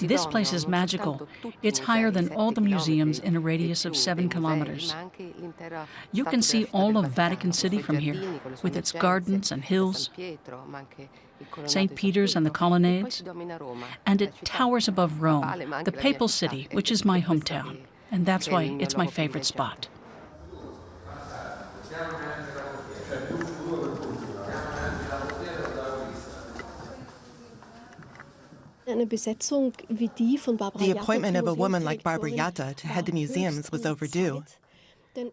This place is magical. It's higher than all the museums in a radius of 7 kilometers. You can see all of Vatican City from here, with its gardens and hills, St. Peter's and the colonnades, and it towers above Rome, the papal city, which is my hometown. And that's why it's my favorite spot. The appointment of a woman like Barbara Jatta to head the museums was overdue.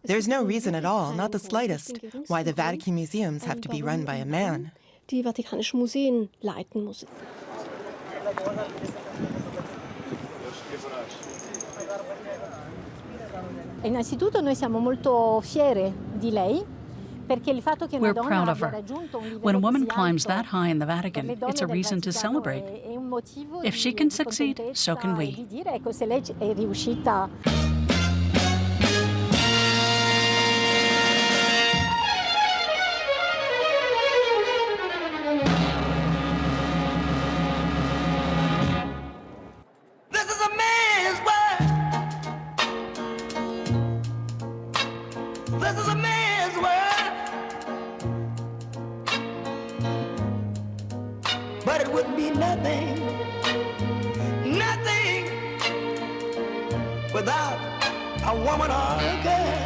There's no reason at all, not the slightest, why the Vatican Museums have to be run by a man. Innanzitutto noi siamo molto fiere di lei. We're proud of her. When a woman climbs that high in the Vatican, it's a reason to celebrate. If she can succeed, so can we. But it wouldn't be nothing without a woman or a girl.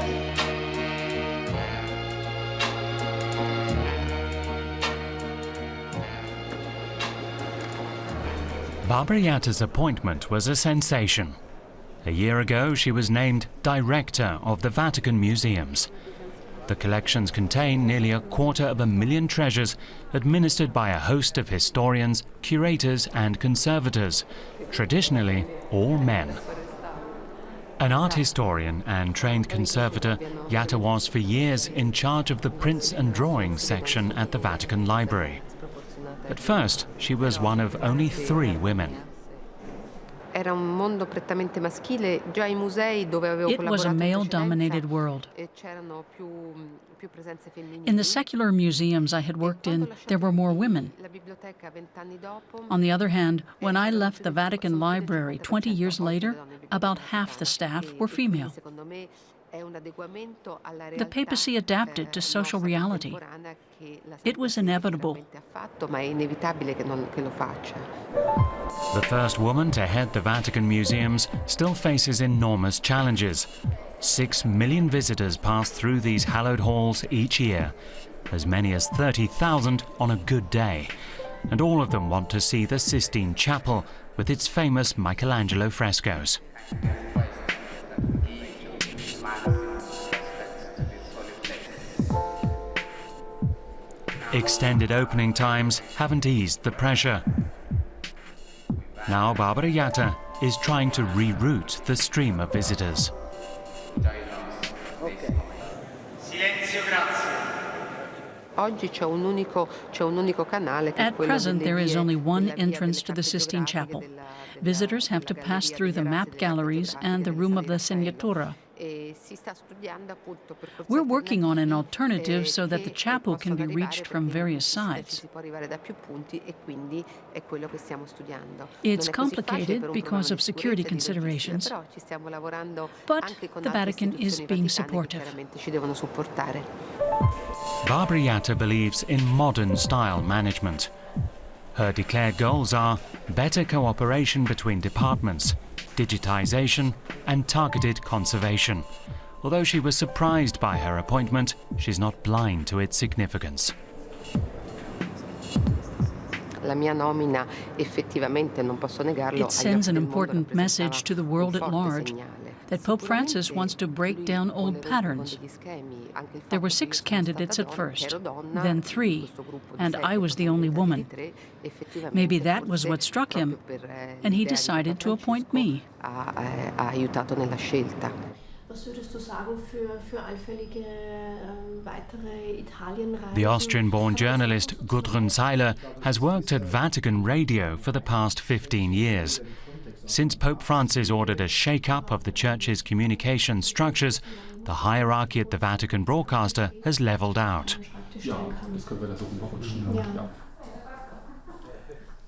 Barbara Jatta's appointment was a sensation. A year ago, she was named Director of the Vatican Museums. The collections contain nearly 250,000 treasures administered by a host of historians, curators and conservators, traditionally all men. An art historian and trained conservator, Jatta was for years in charge of the prints and drawings section at the Vatican Library. At first, she was one of only 3 women. It was a male-dominated world. In the secular museums I had worked in, there were more women. On the other hand, when I left the Vatican Library 20 years later, about half the staff were female. The papacy adapted to social reality. It was inevitable. The first woman to head the Vatican Museums still faces enormous challenges. 6 million visitors pass through these hallowed halls each year, as many as 30,000 on a good day. And all of them want to see the Sistine Chapel with its famous Michelangelo frescoes. Extended opening times haven't eased the pressure. Now Barbara Jatta is trying to reroute the stream of visitors. At present, there is only one entrance to the Sistine Chapel. Visitors have to pass through the map galleries and the room of the Segnatura. We're working on an alternative so that the chapel can be reached from various sides. It's complicated because of security considerations, but the Vatican is being supportive. Barbara Jatta believes in modern style management. Her declared goals are better cooperation between departments, digitization and targeted conservation. Although she was surprised by her appointment, she's not blind to its significance. It sends an important message to the world at large that Pope Francis wants to break down old patterns. There were 6 candidates at first, then 3, and I was the only woman. Maybe that was what struck him, and he decided to appoint me. The Austrian-born journalist Gudrun has worked at Vatican Radio for the past 15 years. Since Pope Francis ordered a shake-up of the Church's communication structures, the hierarchy at the Vatican broadcaster has leveled out.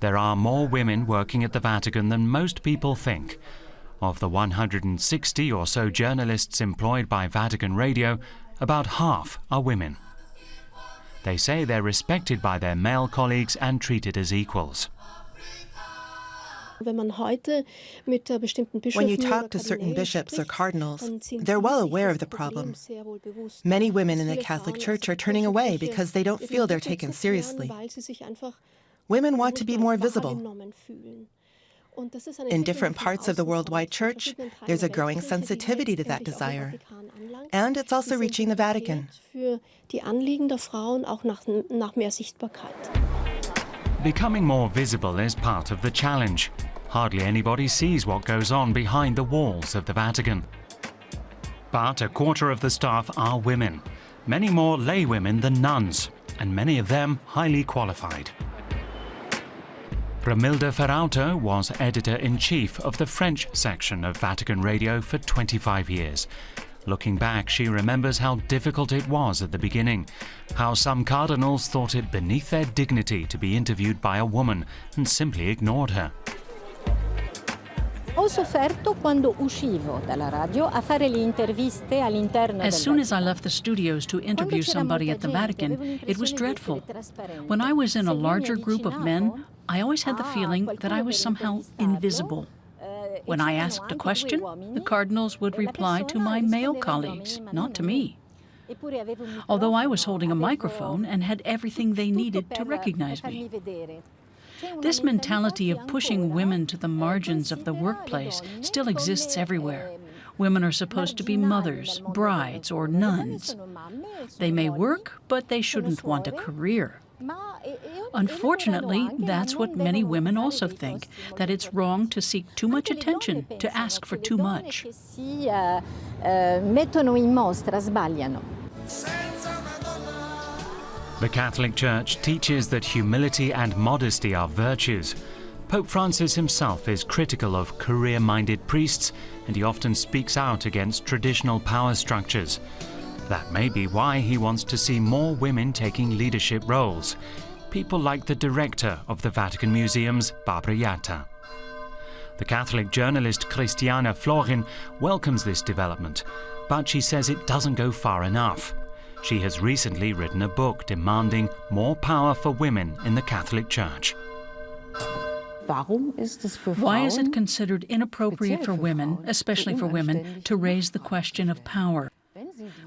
There are more women working at the Vatican than most people think. Of the 160 or so journalists employed by Vatican Radio, about half are women. They say they're respected by their male colleagues and treated as equals. When you talk to certain bishops or cardinals, they're well aware of the problem. Many women in the Catholic Church are turning away because they don't feel they're taken seriously. Women want to be more visible. In different parts of the worldwide Church, there's a growing sensitivity to that desire. And it's also reaching the Vatican. Becoming more visible is part of the challenge. Hardly anybody sees what goes on behind the walls of the Vatican. But a quarter of the staff are women, many more lay women than nuns, and many of them highly qualified. Romilda Ferrauto was editor-in-chief of the French section of Vatican Radio for 25 years. Looking back, she remembers how difficult it was at the beginning, how some cardinals thought it beneath their dignity to be interviewed by a woman and simply ignored her. Ho sofferto quando uscivo dalla radio a fare le interviste all'interno del As soon as I left the studios to interview somebody at the Vatican, it was dreadful. When I was in a larger group of men, I always had the feeling that I was somehow invisible. When I asked a question, the cardinals would reply to my male colleagues, not to me. Although I was holding a microphone and had everything they needed to recognize me. This mentality of pushing women to the margins of the workplace still exists everywhere. Women are supposed to be mothers, brides, or nuns. They may work, but they shouldn't want a career. Unfortunately, that's what many women also think, that it's wrong to seek too much attention, to ask for too much. The Catholic Church teaches that humility and modesty are virtues. Pope Francis himself is critical of career-minded priests, and he often speaks out against traditional power structures. That may be why he wants to see more women taking leadership roles. People like the director of the Vatican Museums, Barbara Jatta. The Catholic journalist Christiane Florin welcomes this development, but she says it doesn't go far enough. She has recently written a book demanding more power for women in the Catholic Church. Why is it considered inappropriate for women, especially for women, to raise the question of power?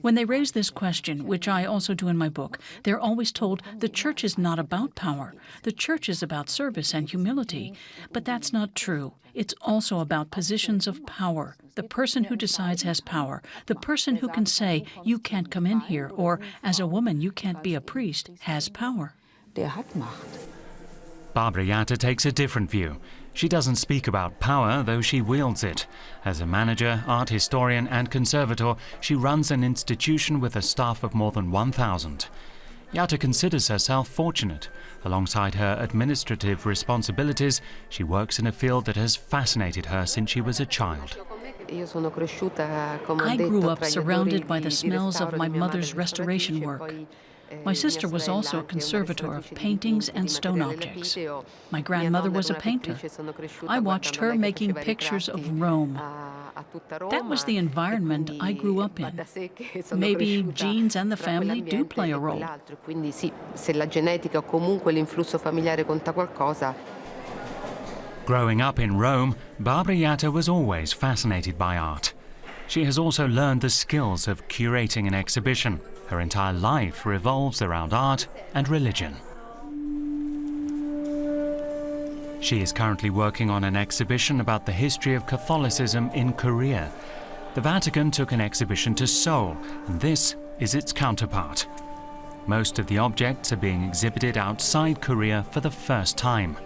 When they raise this question, which I also do in my book, they're always told the Church is not about power. The Church is about service and humility. But that's not true. It's also about positions of power. The person who decides has power. The person who can say, you can't come in here, or as a woman, you can't be a priest, has power. Barbara Jatta takes a different view. She doesn't speak about power, though she wields it. As a manager, art historian and conservator, she runs an institution with a staff of more than 1,000. Jatta considers herself fortunate. Alongside her administrative responsibilities, she works in a field that has fascinated her since she was a child. I grew up surrounded by the smells of my mother's restoration work. My sister was also a conservator of paintings and stone objects. My grandmother was a painter. I watched her making pictures of Rome. That was the environment I grew up in. Maybe genes and the family do play a role. Growing up in Rome, Barbara Jatta was always fascinated by art. She has also learned the skills of curating an exhibition. Her entire life revolves around art and religion. She is currently working on an exhibition about the history of Catholicism in Korea. The Vatican took an exhibition to Seoul, and this is its counterpart. Most of the objects are being exhibited outside Korea for the first time.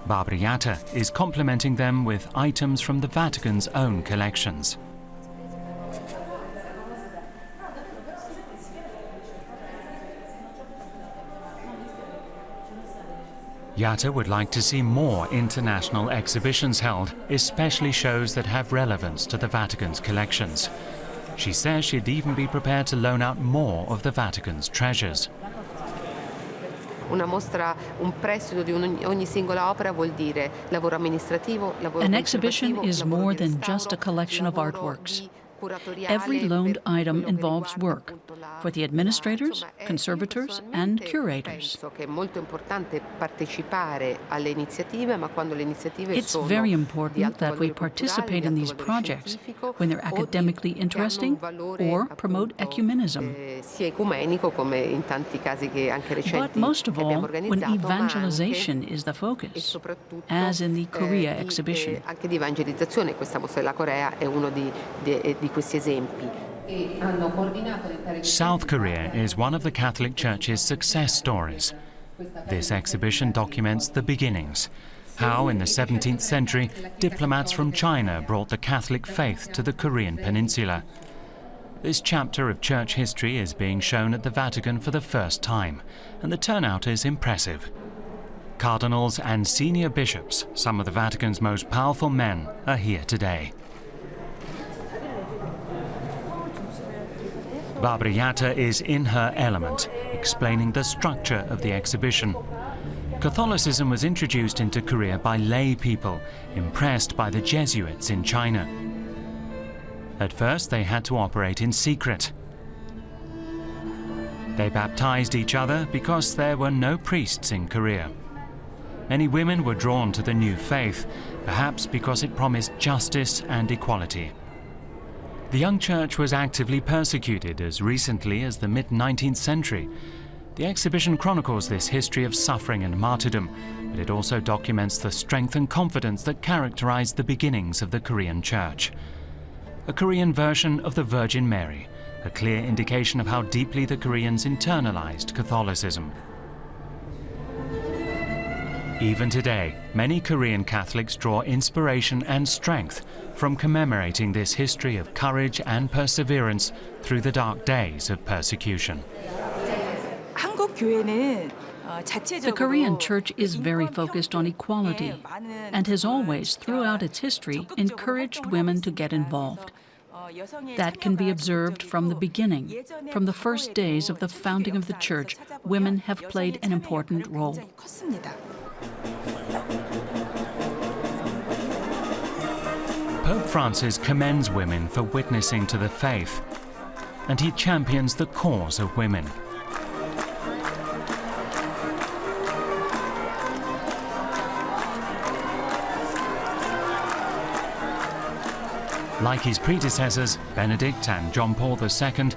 Barbara Jatta is complementing them with items from the Vatican's own collections. Jatta would like to see more international exhibitions held, especially shows that have relevance to the Vatican's collections. She says she'd even be prepared to loan out more of the Vatican's treasures. An exhibition is more than just a collection of artworks. Every loaned item involves work for the administrators, conservators, and curators. It's very important that we participate in these projects when they're academically interesting or promote ecumenism. But most of all, when evangelization is the focus, as in the Korea exhibition. South Korea is one of the Catholic Church's success stories. This exhibition documents the beginnings, how in the 17th century diplomats from China brought the Catholic faith to the Korean peninsula. This chapter of church history is being shown at the Vatican for the first time, and the turnout is impressive. Cardinals and senior bishops, some of the Vatican's most powerful men, are here today. Barbara Jatta is in her element, explaining the structure of the exhibition. Catholicism was introduced into Korea by lay people, impressed by the Jesuits in China. At first, they had to operate in secret. They baptized each other because there were no priests in Korea. Many women were drawn to the new faith, perhaps because it promised justice and equality. The young church was actively persecuted as recently as the mid-19th century. The exhibition chronicles this history of suffering and martyrdom, but it also documents the strength and confidence that characterized the beginnings of the Korean church. A Korean version of the Virgin Mary, a clear indication of how deeply the Koreans internalized Catholicism. Even today, many Korean Catholics draw inspiration and strength from commemorating this history of courage and perseverance through the dark days of persecution. The Korean Church is very focused on equality and has always, throughout its history, encouraged women to get involved. That can be observed from the beginning. From the first days of the founding of the Church, women have played an important role. Pope Francis commends women for witnessing to the faith, and he champions the cause of women. Like his predecessors, Benedict and John Paul II,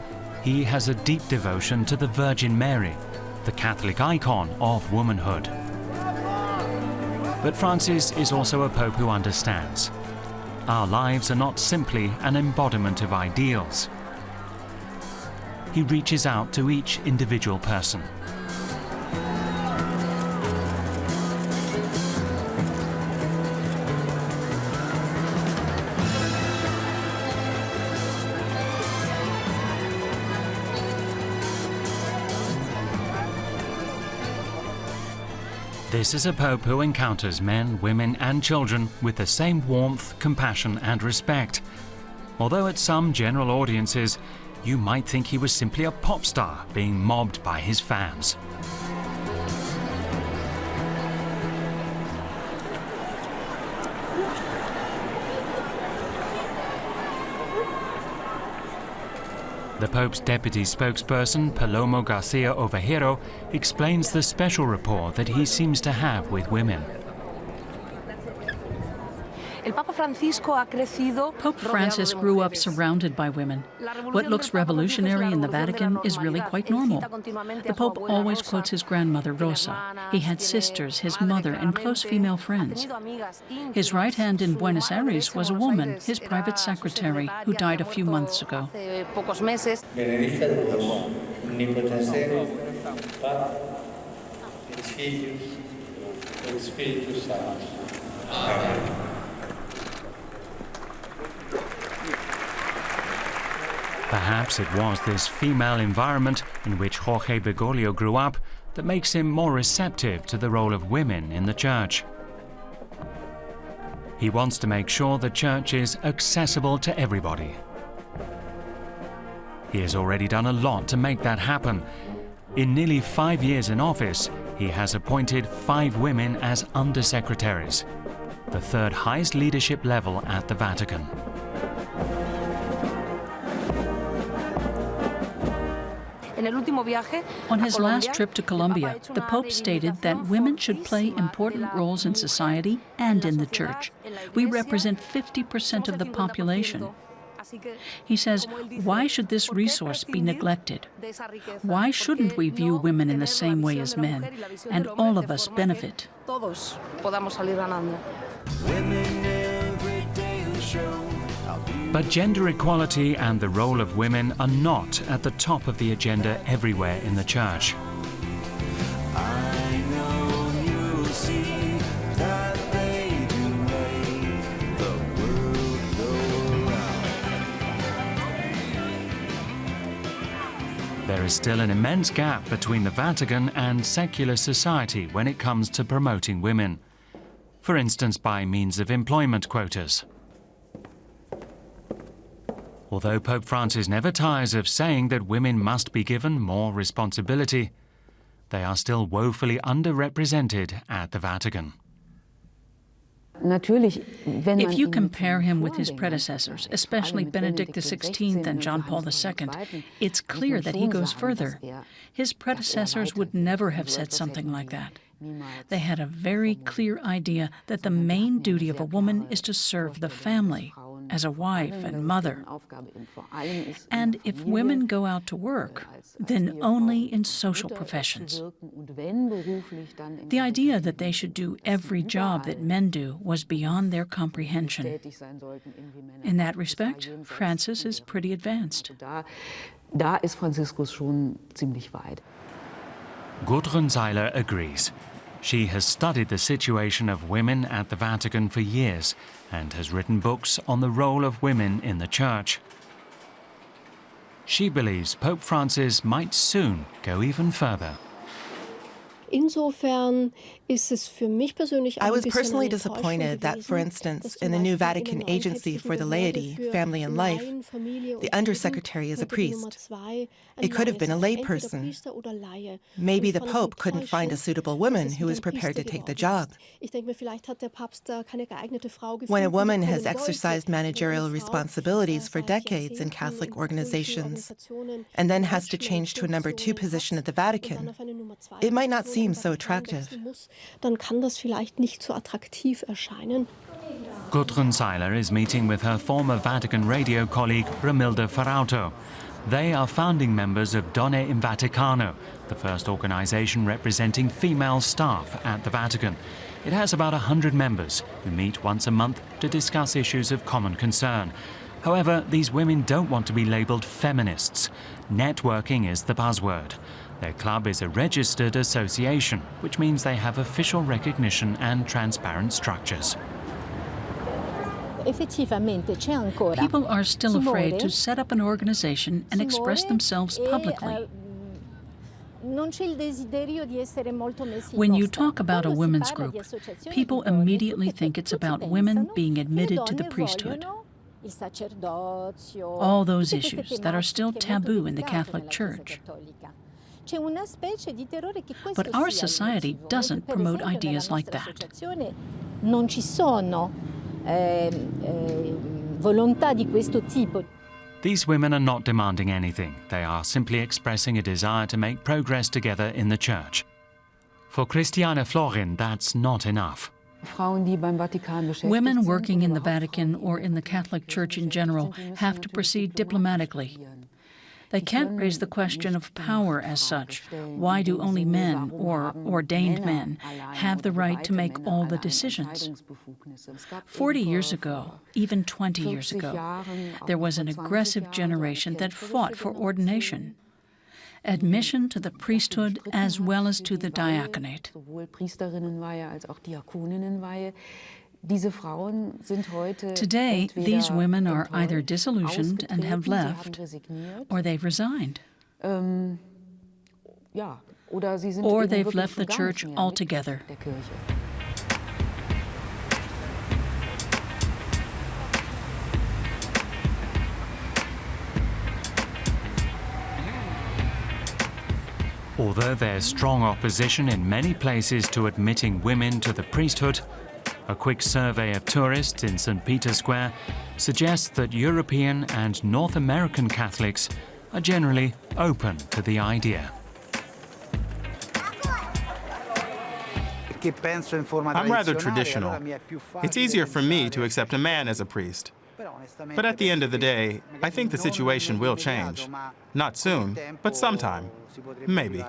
he has a deep devotion to the Virgin Mary, the Catholic icon of womanhood. But Francis is also a pope who understands. Our lives are not simply an embodiment of ideals. He reaches out to each individual person. This is a pope who encounters men, women and children with the same warmth, compassion and respect. Although at some general audiences, you might think he was simply a pop star being mobbed by his fans. The Pope's deputy spokesperson, Paloma Garcia Ovejero, explains the special rapport that he seems to have with women. Pope Francis grew up surrounded by women. What looks revolutionary in the Vatican is really quite normal. The Pope always quotes his grandmother, Rosa. He had sisters, his mother, and close female friends. His right hand in Buenos Aires was a woman, his private secretary, who died a few months ago. Perhaps it was this female environment in which Jorge Bergoglio grew up that makes him more receptive to the role of women in the church. He wants to make sure the church is accessible to everybody. He has already done a lot to make that happen, In nearly 5 years in office, he has appointed 5 women as undersecretaries, the third highest leadership level at the Vatican. On his last trip to Colombia, the Pope stated that women should play important roles in society and in the Church. We represent 50% of the population. He says, why should this resource be neglected? Why shouldn't we view women in the same way as men, and all of us benefit? But gender equality and the role of women are not at the top of the agenda everywhere in the Church. There is still an immense gap between the Vatican and secular society when it comes to promoting women, for instance by means of employment quotas. Although Pope Francis never tires of saying that women must be given more responsibility, they are still woefully underrepresented at the Vatican. If you compare him with his predecessors, especially Benedict XVI and John Paul II, it's clear that he goes further. His predecessors would never have said something like that. They had a very clear idea that the main duty of a woman is to serve the family, as a wife and mother. And if women go out to work, then only in social professions. The idea that they should do every job that men do was beyond their comprehension. In that respect, Francis is pretty advanced. Gudrun Seiler agrees. She has studied the situation of women at the Vatican for years and has written books on the role of women in the Church. She believes Pope Francis might soon go even further. I was personally disappointed that, for instance, in the new Vatican Agency for the Laity, Family and Life, the undersecretary is a priest. It could have been a layperson. Maybe the Pope couldn't find a suitable woman who was prepared to take the job. When a woman has exercised managerial responsibilities for decades in Catholic organizations and then has to change to a number 2 position at the Vatican, it might not seem so attractive. Gudrun Seiler is meeting with her former Vatican radio colleague Romilda Ferrauto. They are founding members of Donne in Vaticano, the first organization representing female staff at the Vatican. It has about 100 members who meet once a month to discuss issues of common concern. However, these women don't want to be labeled feminists. Networking is the buzzword. Their club is a registered association, which means they have official recognition and transparent structures. People are still afraid to set up an organization and express themselves publicly. When you talk about a women's group, people immediately think it's about women being admitted to the priesthood. All those issues that are still taboo in the Catholic Church. But our society doesn't promote ideas like that. These women are not demanding anything. They are simply expressing a desire to make progress together in the Church. For Christiane Florin, that's not enough. Women working in the Vatican or in the Catholic Church in general have to proceed diplomatically. They can't raise the question of power as such. Why do only men, or ordained men, have the right to make all the decisions? 40 years ago, even 20 years ago, there was an aggressive generation that fought for ordination, admission to the priesthood as well as to the diaconate. Today, these women are either disillusioned and have left, or they've resigned. Or they've left the Church altogether. Although there's strong opposition in many places to admitting women to the priesthood, a quick survey of tourists in St. Peter's Square suggests that European and North American Catholics are generally open to the idea. I'm rather traditional. It's easier for me to accept a man as a priest. But at the end of the day, I think the situation will change. Not soon, but sometime. Maybe.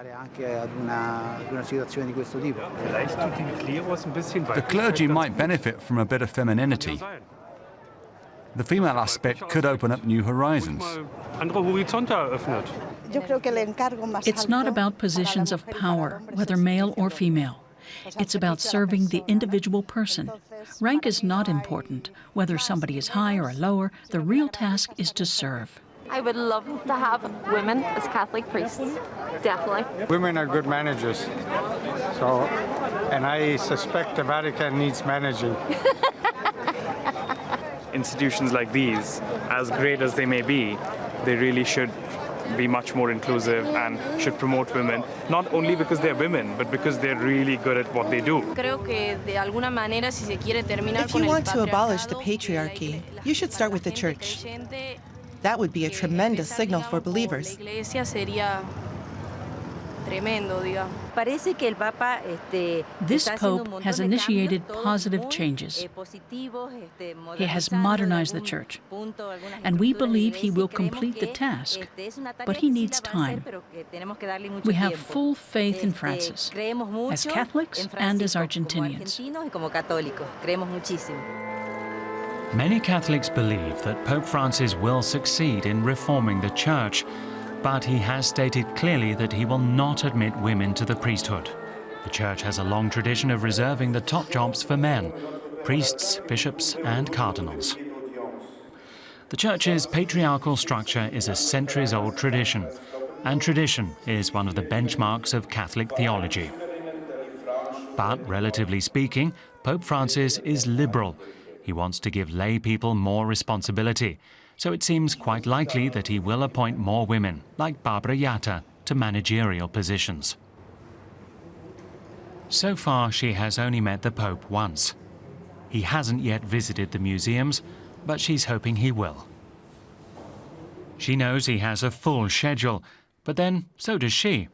The clergy might benefit from a bit of femininity. The female aspect could open up new horizons. It's not about positions of power, whether male or female. It's about serving the individual person. Rank is not important. Whether somebody is high or lower, the real task is to serve. I would love to have women as Catholic priests, definitely. Women are good managers, and I suspect the Vatican needs managing. Institutions like these, as great as they may be, they really should be much more inclusive and should promote women, not only because they're women, but because they're really good at what they do. If you want to abolish the patriarchy, you should start with the church. That would be a tremendous signal for believers. This Pope has initiated positive changes. He has modernized the Church, and we believe he will complete the task, but he needs time. We have full faith in Francis, as Catholics and as Argentinians. Many Catholics believe that Pope Francis will succeed in reforming the Church, but he has stated clearly that he will not admit women to the priesthood. The Church has a long tradition of reserving the top jobs for men, priests, bishops, and cardinals. The Church's patriarchal structure is a centuries-old tradition, and tradition is one of the benchmarks of Catholic theology. But, relatively speaking, Pope Francis is liberal. He wants to give lay people more responsibility, so it seems quite likely that he will appoint more women, like Barbara Jatta, to managerial positions. So far, she has only met the Pope once. He hasn't yet visited the museums, but she's hoping he will. She knows he has a full schedule, but then so does she.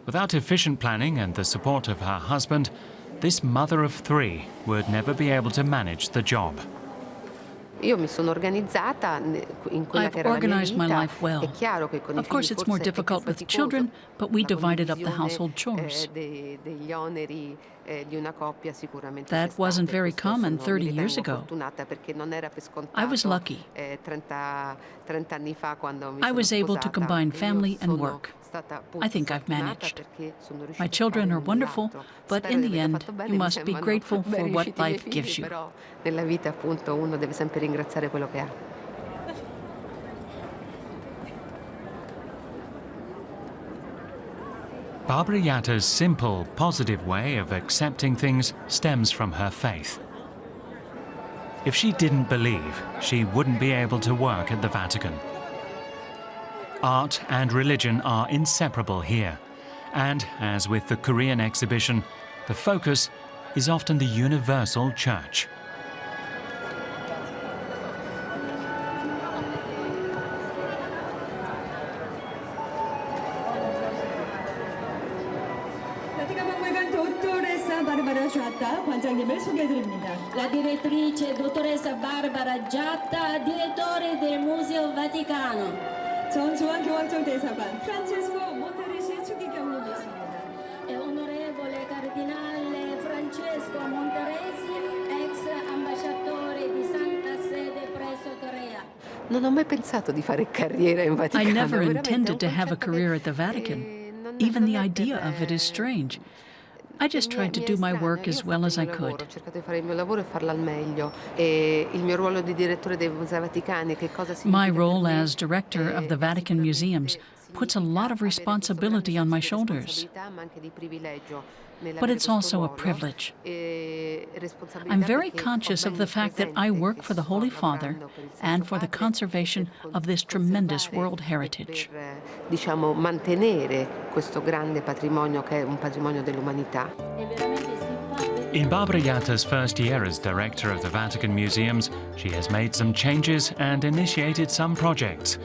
Without efficient planning and the support of her husband, this mother of three would never be able to manage the job. I've organized my life well. Of course, it's more difficult with children, but we divided up the household chores. That wasn't very common 30 years ago. I was lucky. I was able to combine family and work. I think I've managed. My children are wonderful, but in the end, you must be grateful for what life gives you. Barbara Jatta's simple, positive way of accepting things stems from her faith. If she didn't believe, she wouldn't be able to work at the Vatican. Art and religion are inseparable here, and as with the Korean exhibition, the focus is often the universal church. La direttrice dottoressa Barbara Jatta, direttore del Museo Vaticano. 전 중앙교황청 대사관 프란체스코 몬테레시 추기경님이십니다. E onorevole cardinale Francesco Monteresi, ex ambasciatore di Santa Sede presso Corea. Non ho mai pensato di fare carriera in Vaticano. I never intended to have a career at the Vatican. Even the idea of it is strange. I just tried to do my work as well as I could. My role as director of the Vatican Museums puts a lot of responsibility on my shoulders. But it's also a privilege. I'm very conscious of the fact that I work for the Holy Father and for the conservation of this tremendous world heritage. In Barbara Jatta's first year as director of the Vatican Museums, she has made some changes and initiated some projects.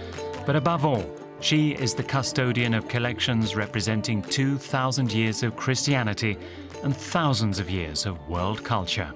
But above all, she is the custodian of collections representing 2,000 years of Christianity and thousands of years of world culture.